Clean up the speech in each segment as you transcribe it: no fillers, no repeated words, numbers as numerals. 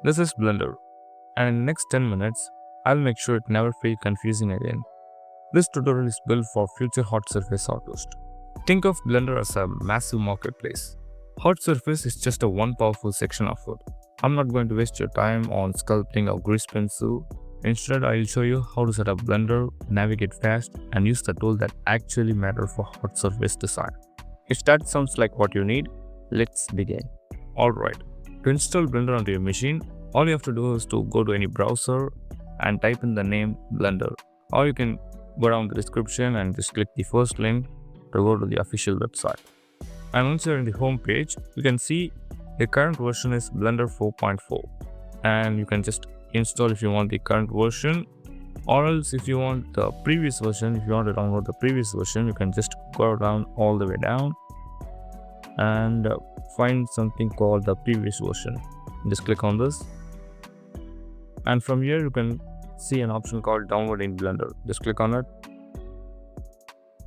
This is Blender, and in the next 10 minutes, I'll make sure it never feels confusing again. This tutorial is built for future hot surface artists. Think of Blender as a massive marketplace. Hot surface is just a one powerful section of it. I'm not going to waste your time on sculpting or grease pencil. Instead, I'll show you how to set up Blender, navigate fast, and use the tool that actually matter for hot surface design. If that sounds like what you need, let's begin. Alright, to install Blender onto your machine, all you have to do is to go to any browser and type in the name Blender. Or you can go down the description and just click the first link to go to the official website. And once you're in the home page, you can see the current version is Blender 4.4, and you can just install if you want the current version, or else if you want the previous version, if you want to download the previous version, you can just go down all the way down and find something called the previous version. Just click on this, and from here you can see an option called download in Blender. Just click on it,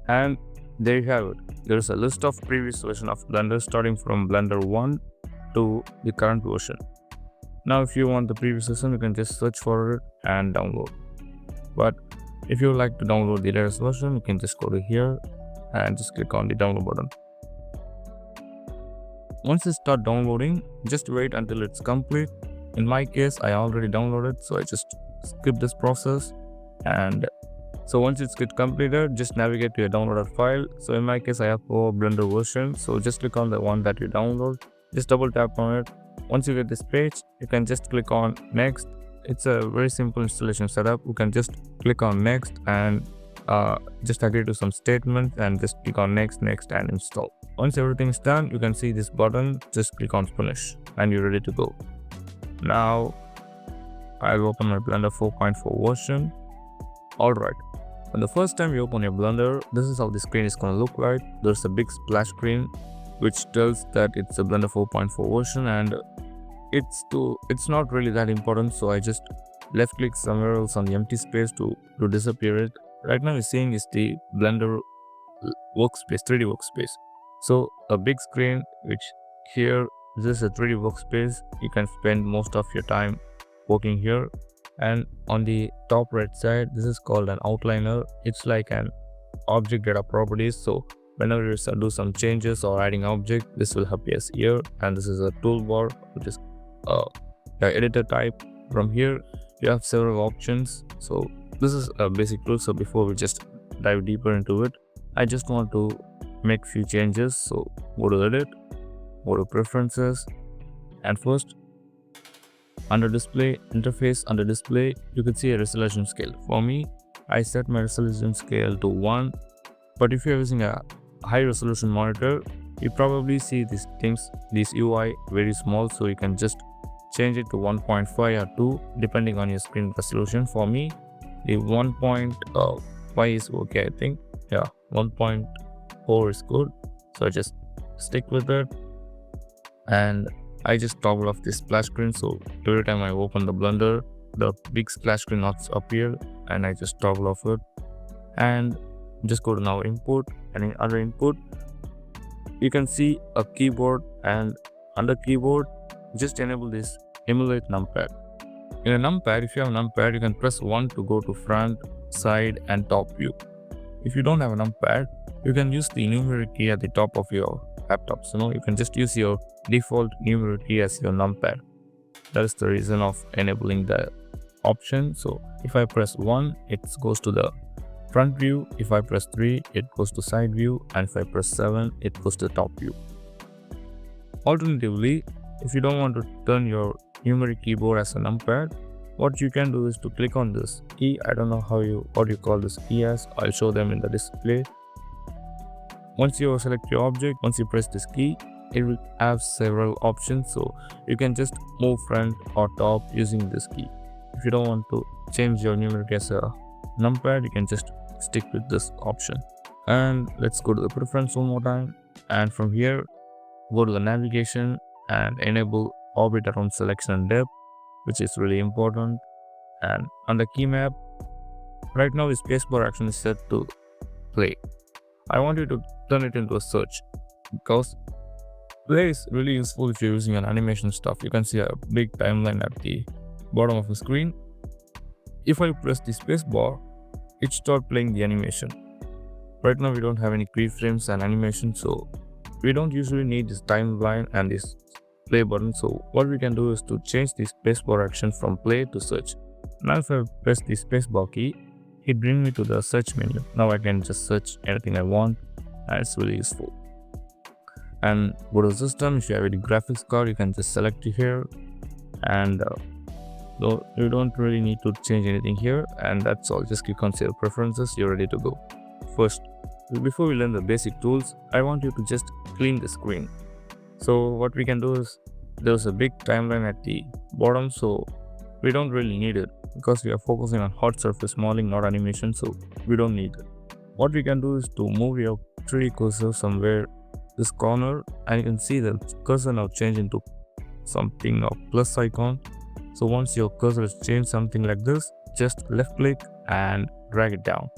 and there you have it. There is a list of previous version of Blender starting from Blender 1 to the current version. Now if you want the previous version, you can just search for it and download. But if you would like to download the latest version, you can just go to here and just click on the download button. Once it starts downloading, just wait until it's complete. In my case, I already downloaded, so I just skip this process. And so once it's completed, just navigate to your downloaded file. So in my case, I have a Blender version. So just click on the one that you download. Just double tap on it. Once you get this page, you can just click on next. It's a very simple installation setup. You can just click on next and just agree to some statements and just click on next and install. Once everything is done, you can see this button. Just click on finish and you're ready to go. Now I'll open my Blender 4.4 version. Alright, when the first time you open your Blender, this is how the screen is going to look like. There's a big splash screen which tells that it's a Blender 4.4 version, and it's not really that important, so I just left click somewhere else on the empty space to disappear it. Right now you're seeing is the Blender workspace, 3D workspace. So a big screen, which here this is a 3D workspace. You can spend most of your time working here. And on the top right side, this is called an outliner. It's like an object data properties. So whenever you do some changes or adding object, this will appear here. And this is a toolbar, which is the editor type. From here you have several options. So this is a basic tool. So before we just dive deeper into it, I just want to make few changes. So go to edit, go to preferences, and first under display interface, under display you can see a resolution scale. For me, I set my resolution scale to 1, but if you're using a high resolution monitor, you probably see these things, this UI very small, so you can just change it to 1.5 or 2 depending on your screen resolution. For me, the 1.5 is okay. I think 1.4 is good, so I just stick with it. And I just toggle off this splash screen, so every time I open the Blender, the big splash screen not appear, and I just toggle off it. And just go to now input, and in other input you can see a keyboard, and under keyboard just enable this emulate numpad. In a numpad, if you have a numpad, you can press 1 to go to front, side, and top view. If you don't have a numpad, you can use the numeric key at the top of your laptops. You can just use your default numeric key as your numpad. That is the reason of enabling the option. So if I press 1, it goes to the front view. If I press 3, it goes to side view, and if I press 7, it goes to the top view. Alternatively, if you don't want to turn your numeric keyboard as a numpad, what you can do is to click on this key. I don't know what you call this key as. I'll show them in the display. Once you select your object, once you press this key, it will have several options, so you can just move front or top using this key. If you don't want to change your numeric as a numpad, you can just stick with this option. And let's go to the preference one more time, and from here go to the navigation and enable orbit around selection and depth, which is really important. And on the key map, right now the spacebar action is set to play. I want you to turn it into a search, because Play is really useful if you're using an animation stuff. You can see a big timeline at the bottom of the screen. If I press the space bar, it starts playing the animation. Right now we don't have any keyframes and animation, so we don't usually need this timeline and this play button. So what we can do is to change the spacebar action from play to search. Now if I press the spacebar key, it brings me to the search menu. Now I can just search anything I want, and it's really useful. And go to the system. If you have any graphics card, you can just select it here, and though you don't really need to change anything here, and that's all. Just click on save preferences. You're ready to go. First, before we learn the basic tools, I want you to just clean the screen. So what we can do is, there's a big timeline at the bottom, so we don't really need it because we are focusing on hot surface modeling, not animation, so we don't need it. What we can do is to move your 3D cursor somewhere this corner, and you can see the cursor now change into something of plus icon. So once your cursor is changed something like this, just left click and drag it down,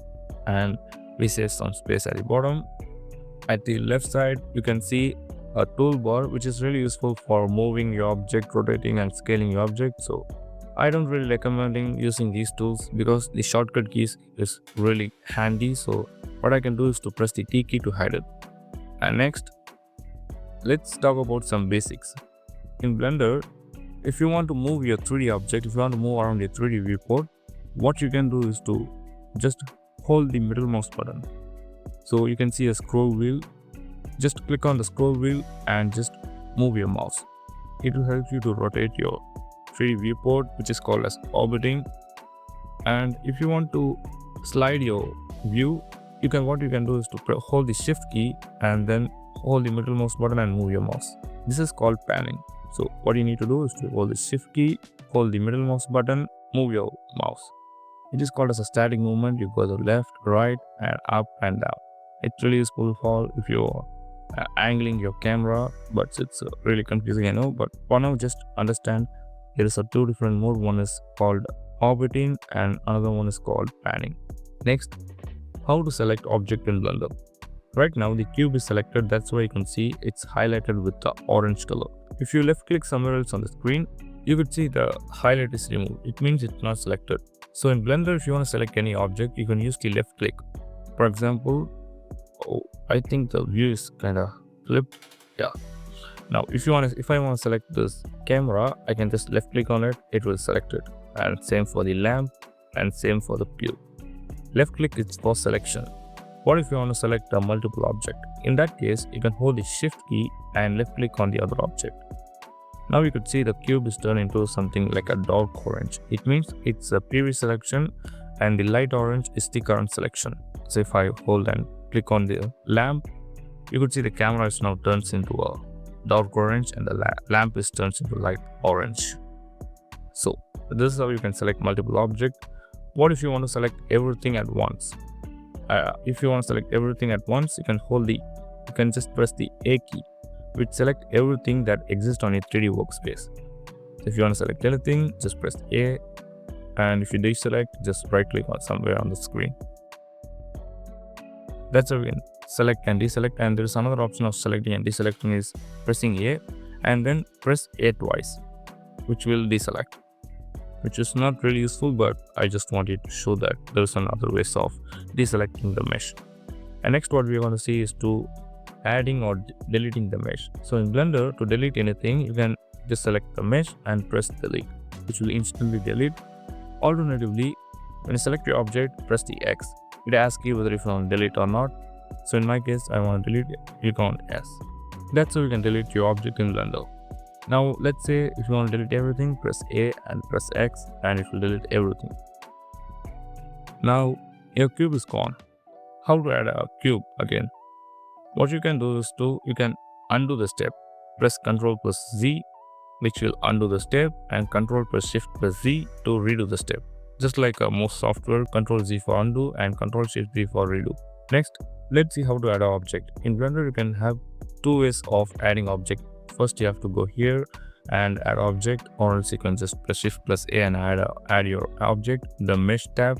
and we save some space at the bottom. At the left side, you can see a toolbar, which is really useful for moving your object, rotating and scaling your object. So I don't really recommend using these tools because the shortcut keys is really handy. So what I can do is to press the T key to hide it. And next, let's talk about some basics. In Blender, if you want to move your 3D object, if you want to move around your 3D viewport, what you can do is to just hold the middle mouse button. So you can see a scroll wheel. Just click on the scroll wheel and just move your mouse. It will help you to rotate your 3D viewport, which is called as orbiting. And if you want to slide your view, what you can do is to hold the shift key and then hold the middle mouse button and move your mouse. This is called panning. So what you need to do is to hold the shift key, hold the middle mouse button, move your mouse. It is called as a static movement. You go to the left, right, and up and down. It's really useful for if you're angling your camera, but it's really confusing, I know. But for now, just understand there is a two different mode. One is called orbiting and another one is called panning. Next, how to select object in Blender. Right now the cube is selected, that's why you can see it's highlighted with the orange color. If you left click somewhere else on the screen, you could see the highlight is removed. It means it's not selected. So in Blender, if you want to select any object, you can use the left click. For example, I think the view is kind of flipped. Yeah. Now if I want to select this camera, I can just left click on it, it will select it. And same for the lamp and same for the cube. Left click is for selection. What if you want to select a multiple object? In that case, you can hold the shift key and left click on the other object. Now you could see the cube is turned into something like a dark orange. It means it's a previous selection and the light orange is the current selection. So if I hold and click on the lamp, you could see the camera is now turns into a dark orange and the lamp is turns into light orange. So this is how you can select multiple objects. What if you want to select everything at once? If you want to select everything at once, you can just press the A key, which select everything that exists on your 3D workspace. If you want to select anything, just press A, and if you deselect, just right click on somewhere on the screen. That's how you can select and deselect. And there's another option of selecting and deselecting is pressing A and then press A twice, which will deselect, which is not really useful, but I just wanted to show that there's another ways of deselecting the mesh. And next, what we're going to see is to adding or deleting the mesh. So in Blender, to delete anything, you can just select the mesh and press delete, which will instantly delete. Alternatively, when you select your object, press the X. It asks you whether you want to delete or not. So in my case, I want to delete it. Click on S. That's how you can delete your object in Blender. Now let's say if you want to delete everything, press A and press X and it will delete everything. Now your cube is gone. How to add a cube again? What you can do is you can undo the step. Press Ctrl plus Z, which will undo the step, and Ctrl plus Shift plus Z to redo the step. Just like most software, Ctrl Z for undo and Ctrl Shift Z for redo. Next, let's see how to add an object. In Blender, you can have two ways of adding object. First, you have to go here and add object, or else you can just press Shift plus A and add your object. The mesh tab.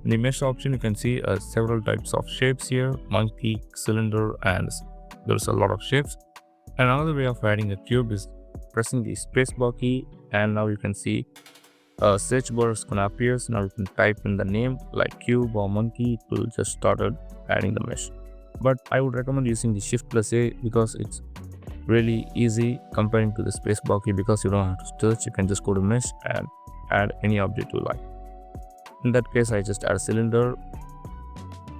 In the mesh option, you can see several types of shapes here: monkey, cylinder, and there's a lot of shapes. Another way of adding a cube is pressing the spacebar key, and now you can see a search bar is gonna appear. So now you can type in the name like cube or monkey. It will just started adding the mesh. But I would recommend using the Shift plus A because it's really easy comparing to the spacebar key, because you don't have to search. You can just go to mesh and add any object you like. In that case, I just add a cylinder,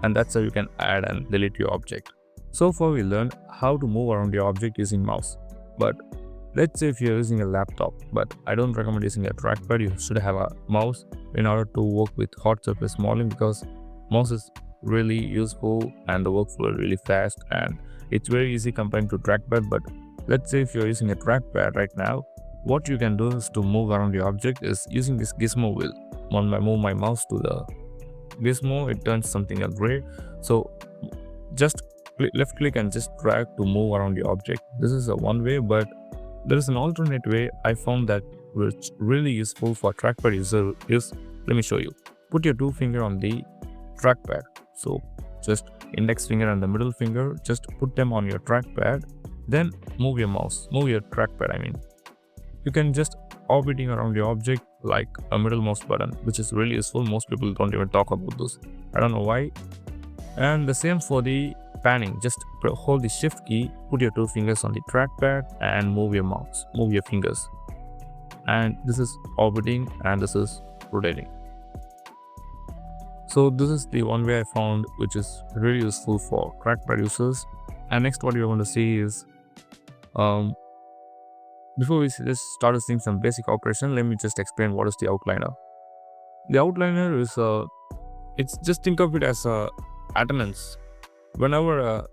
and that's how you can add and delete your object. So far we learned how to move around your object using mouse. But let's say if you're using a laptop, but I don't recommend using a trackpad. You should have a mouse in order to work with hot surface modeling, because mouse is really useful and the workflow is really fast and it's very easy comparing to trackpad. But let's say if you're using a trackpad right now, what you can do is to move around your object is using this gizmo wheel. When I move my mouse to the gizmo, it turns something gray. So just left click and just drag to move around your object. This is a one way, but there is an alternate way I found that which really useful for trackpad user is, let me show you. Put your two finger on the trackpad. So just index finger and the middle finger, just put them on your trackpad, then move your mouse, move your trackpad. I mean, you can just orbiting around your object like a middle mouse button, which is really useful. Most people don't even talk about those. I don't know why. And the same for the panning. Just hold the shift key, put your two fingers on the trackpad and move your mouse, move your fingers. And this is orbiting and this is rotating. So this is the one way I found which is really useful for trackpad users. And next what you're going to see is, before we just start seeing some basic operation, let me just explain what is the outliner. The outliner is it's just think of it as a attendance. Whenever a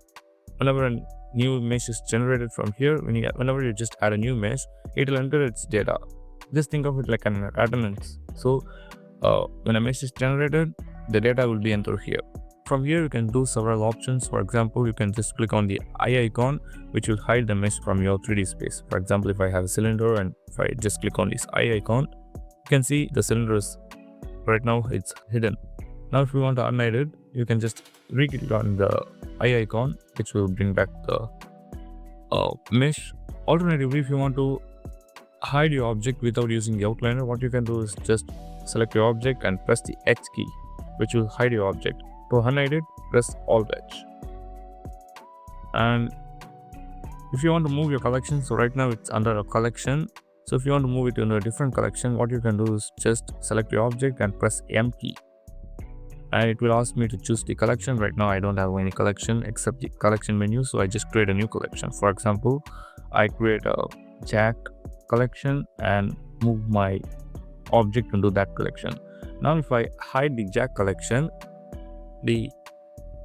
new mesh is generated from here, whenever you just add a new mesh, it will enter its data. Just think of it like an attendance. So when a mesh is generated, the data will be entered here. From here you can do several options. For example, you can just click on the eye icon, which will hide the mesh from your 3D space. For example, if I have a cylinder and if I just click on this eye icon, you can see the cylinder is right now it's hidden. Now if you want to unhide it, you can just re-click on the eye icon, which will bring back the mesh. Alternatively, if you want to hide your object without using the outliner, what you can do is just select your object and press the X key, which will hide your object. To unhide it, press Alt H. And if you want to move your collection, so right now it's under a collection. So if you want to move it into a different collection, what you can do is just select your object and press M key. And it will ask me to choose the collection. Right now I don't have any collection except the collection menu, so I just create a new collection. For example, I create a jack collection and move my object into that collection. Now if I hide the jack collection, the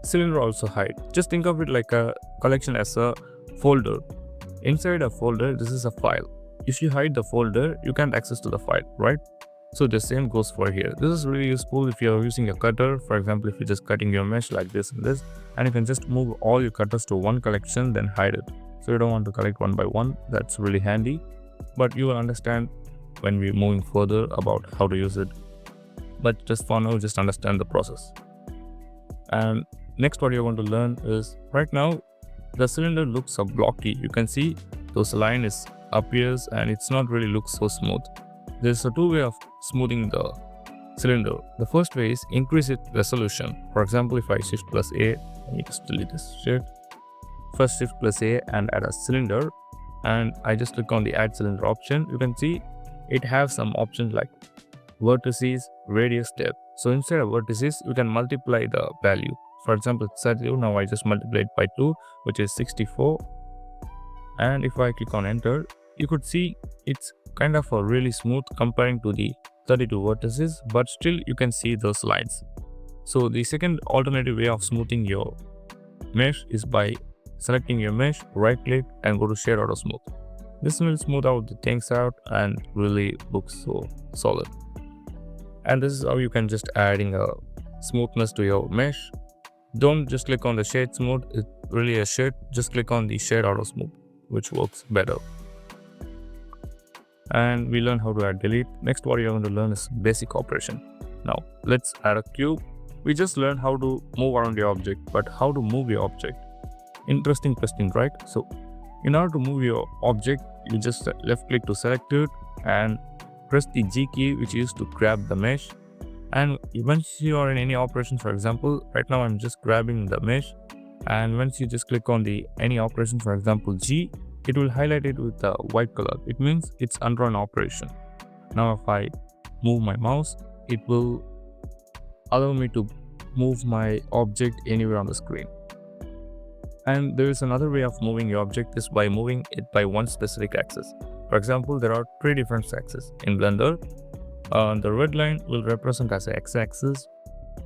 cylinder also hide. Just think of it like a collection as a folder. Inside a folder, this is a file. If you hide the folder, you can't access to the file, right? So the same goes for here. This is really useful if you're using a cutter. For example, if you're just cutting your mesh like this and this, and you can just move all your cutters to one collection, then hide it. So you don't want to collect one by one. That's really handy. But you will understand when we're moving further about how to use it. But just for now, just understand the process. And next what you're going to learn is, right now the cylinder looks so blocky. You can see those line is appears and it's not really looks so smooth. There's a two way of smoothing the cylinder. The first way is increase its resolution. For example, if I shift plus A, let me just delete this shit. First shift plus A and add a cylinder, and I just click on the add cylinder option. You can see it has some options like vertices, radius, depth. So instead of vertices, you can multiply the value. For example, it's 32. Now I just multiply it by 2, which is 64. And if I click on enter, you could see it's kind of a really smooth comparing to the 32 vertices, but still you can see those lines. So the second alternative way of smoothing your mesh is by selecting your mesh, right click and go to shade auto smooth. This will smooth out the things out and really looks so solid. And this is how you can just adding a smoothness to your mesh. Don't just click on the shade smooth, it's really a shade. Just click on the shade auto smooth, which works better. And we learn how to add delete. Next what you're going to learn is basic operation. Now let's add a cube. We just learned how to move around your object, but how to move your object? Interesting question, right? So In order to move your object, you just left click to select it and press the G key, which is used to grab the mesh. And once you are in any operation, for example, right now I'm just grabbing the mesh, and once you just click on the any operation, for example G, it will highlight it with a white color. It means it's under an operation. Now if I move my mouse, it will allow me to move my object anywhere on the screen. And there is another way of moving your object is by moving it by one specific axis. For example, there are 3 different axes in Blender. The red line will represent as a x-axis,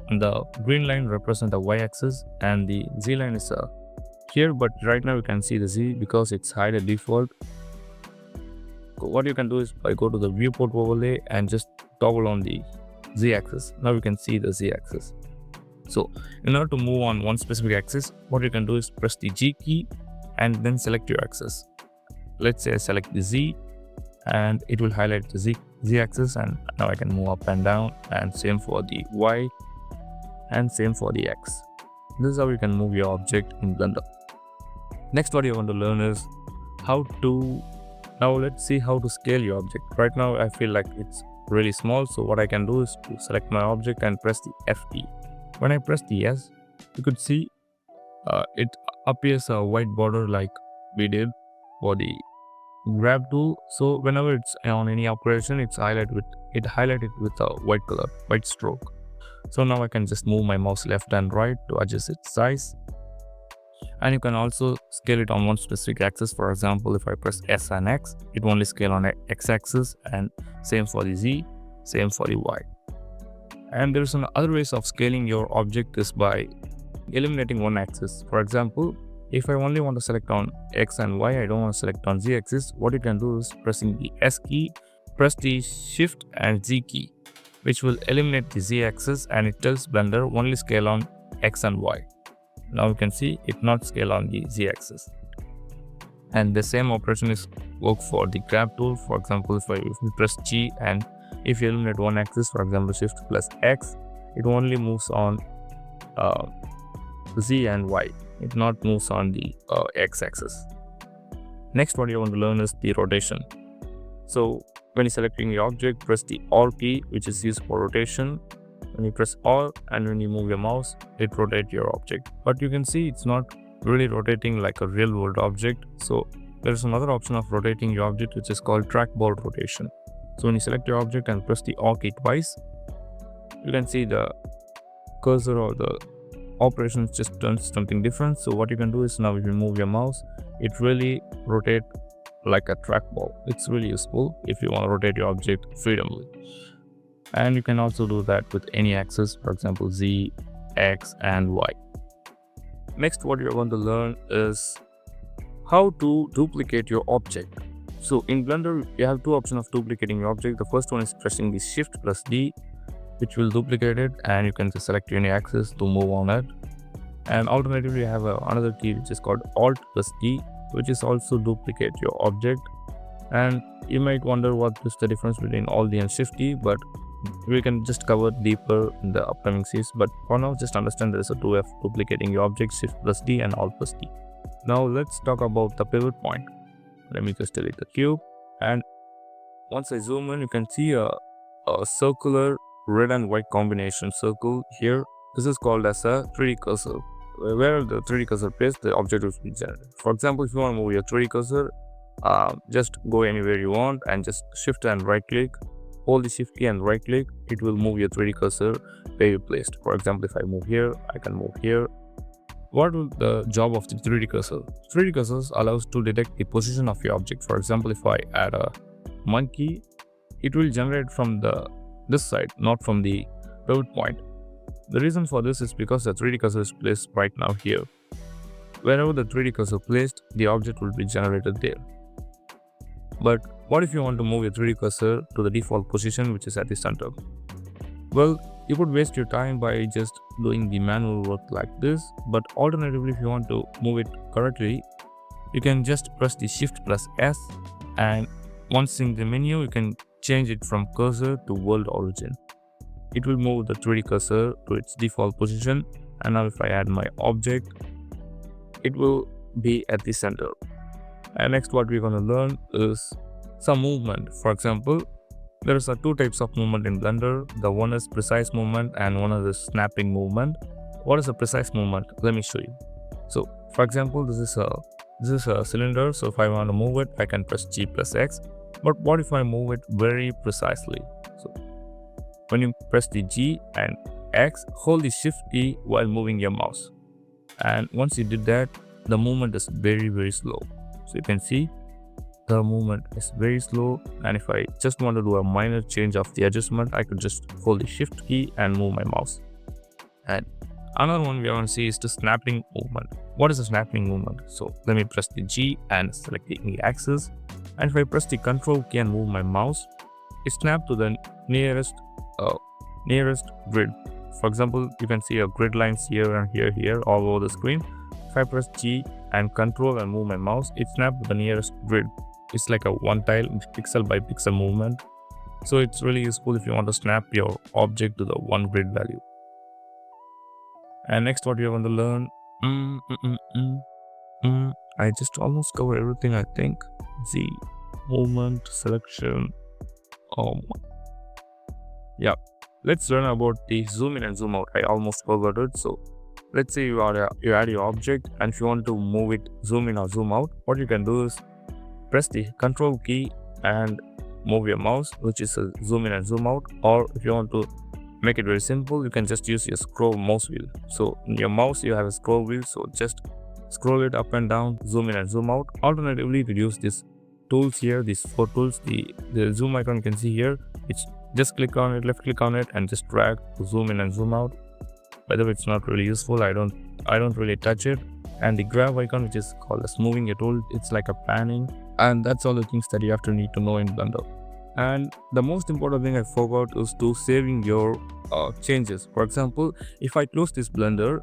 and the green line represent the y-axis, and the z line is here, but right now you can see the z because it's hide a default. What you can do is by go to the viewport overlay and just toggle on the z-axis. Now you can see the z-axis. So in order to move on one specific axis, what you can do is press the G key and then select your axis. Let's say I select the Z, and it will highlight the Z axis, and now I can move up and down, and same for the Y and same for the X. This is how you can move your object in Blender. Next, what you want to learn is now let's see how to scale your object. Right now I feel like it's really small, so what I can do is to select my object and press the F key. When I press the S, you could see it appears a white border like we did for the grab tool. So whenever it's on any operation, it's highlighted with a white color, white stroke. So now I can just move my mouse left and right to adjust its size. And you can also scale it on one specific axis. For example, if I press S and X, it will only scale on X axis, and same for the Z, same for the Y. And there's other ways of scaling your object is by eliminating one axis. For example, if I only want to select on X and Y, I don't want to select on Z axis, what you can do is pressing the S key, press the Shift and Z key, which will eliminate the Z axis, and it tells Blender only scale on X and Y. Now you can see it not scale on the Z axis. And the same operation is work for the grab tool. For example, if you press G and if you eliminate one axis, for example Shift plus X, it only moves on Z and Y. It not moves on the X axis. Next, what you want to learn is the rotation. So when you're selecting your object, press the R key, which is used for rotation. When you press R and when you move your mouse, it rotates your object. But you can see it's not really rotating like a real world object. So there is another option of rotating your object, which is called trackball rotation. So when you select your object and press the R key twice, you can see the cursor or the operation just turns something different. So what you can do is now if you move your mouse, it really rotates like a trackball. It's really useful if you want to rotate your object freely. And you can also do that with any axis, for example Z, X and Y. Next, what you're going to learn is how to duplicate your object. So in Blender, you have 2 options of duplicating your object. The first one is pressing the Shift plus D, which will duplicate it, and you can just select any axis to move on it. And alternatively, you have another key which is called Alt plus D, which is also duplicate your object. And you might wonder what is the difference between Alt D and Shift D, but we can just cover deeper in the upcoming series. But for now, just understand there is a 2 of duplicating your object, Shift plus D and Alt plus D. Now let's talk about the pivot point. Let me just delete the cube, and once I zoom in, you can see a circular red and white combination circle here. This is called as a 3D cursor. Where the 3D cursor placed, the object will be generated. For example, if you want to move your 3D cursor, just go anywhere you want and just shift and right click, hold the shift key and right click, it will move your 3D cursor where you placed. For example, if I move here, I can move here. What will the job of the 3D cursor? 3D cursors allows to detect the position of your object. For example, if I add a monkey, it will generate from this side, not from the pivot point. The reason for this is because the 3D cursor is placed right now here. Wherever the 3D cursor placed, the object will be generated there. But what if you want to move your 3D cursor to the default position, which is at the center? Well, you could waste your time by just doing the manual work like this, but alternatively, if you want to move it correctly, you can just press the Shift plus S, and once in the menu, you can change it from cursor to world origin. It will move the 3D cursor to its default position, and now if I add my object, it will be at the center. And next what we're going to learn is some movement. For example, there are two types of movement in Blender. The one is precise movement and one is snapping movement. What is a precise movement? Let me show you. So for example, this is a cylinder. So if I want to move it, I can press G plus X. But what if I move it very precisely? So when you press the G and X, hold the Shift key while moving your mouse. And once you did that, the movement is very slow. So you can see the movement is very slow, and if I just want to do a minor change of the adjustment, I could just hold the Shift key and move my mouse. And another one we want to see is the snapping movement. What is a snapping movement? So let me press the G and select the axis, and if I press the Control key and move my mouse, it snaps to the nearest grid. For example, you can see a grid lines here and here all over the screen. If I press G and Control and move my mouse, it snaps to the nearest grid. It's like a one tile pixel by pixel movement. So it's really useful if you want to snap your object to the one grid value. And next what we want to learn, I just almost covered everything, I think. Z, movement, selection. Yeah, let's learn about the zoom in and zoom out. I almost forgot it. So let's say you add your object, and if you want to move it zoom in or zoom out, what you can do is press the Control key and move your mouse, which is a zoom in and zoom out. Or if you want to make it very simple, you can just use your scroll mouse wheel. So in your mouse you have a scroll wheel, so just scroll it up and down, zoom in and zoom out. Alternatively, you could use these tools here, these four tools. The zoom icon you can see here, it's just click on it, left click on it, and just drag to zoom in and zoom out. By the way, it's not really useful. I don't really touch it. And the grab icon, which is called as moving a tool, it's like a panning. And that's all the things that you have to need to know in Blender. And the most important thing I forgot is to saving your changes. For example, if I close this Blender,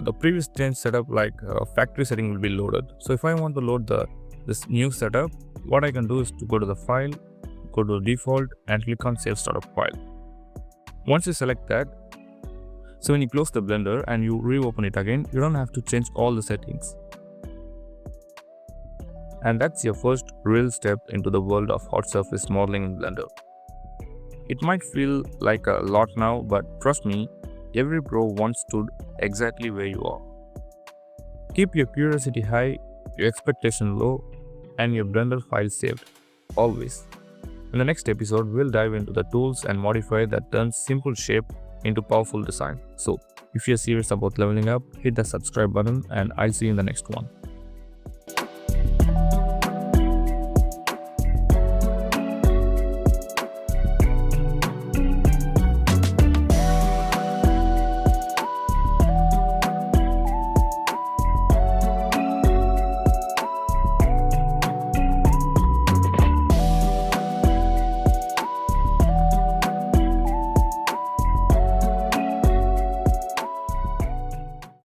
the previous change setup like factory setting will be loaded. So if I want to load this new setup, what I can do is to go to the file, go to default, and click on save startup file. Once you select that, so when you close the Blender and you reopen it again, you don't have to change all the settings. And that's your first real step into the world of hot surface modeling in Blender. It might feel like a lot now, but trust me, every pro once stood exactly where you are. Keep your curiosity high, your expectation low, and your Blender file saved, always. In the next episode, we'll dive into the tools and modifier that turns simple shape into powerful design. So, if you're serious about leveling up, hit the subscribe button, and I'll see you in the next one.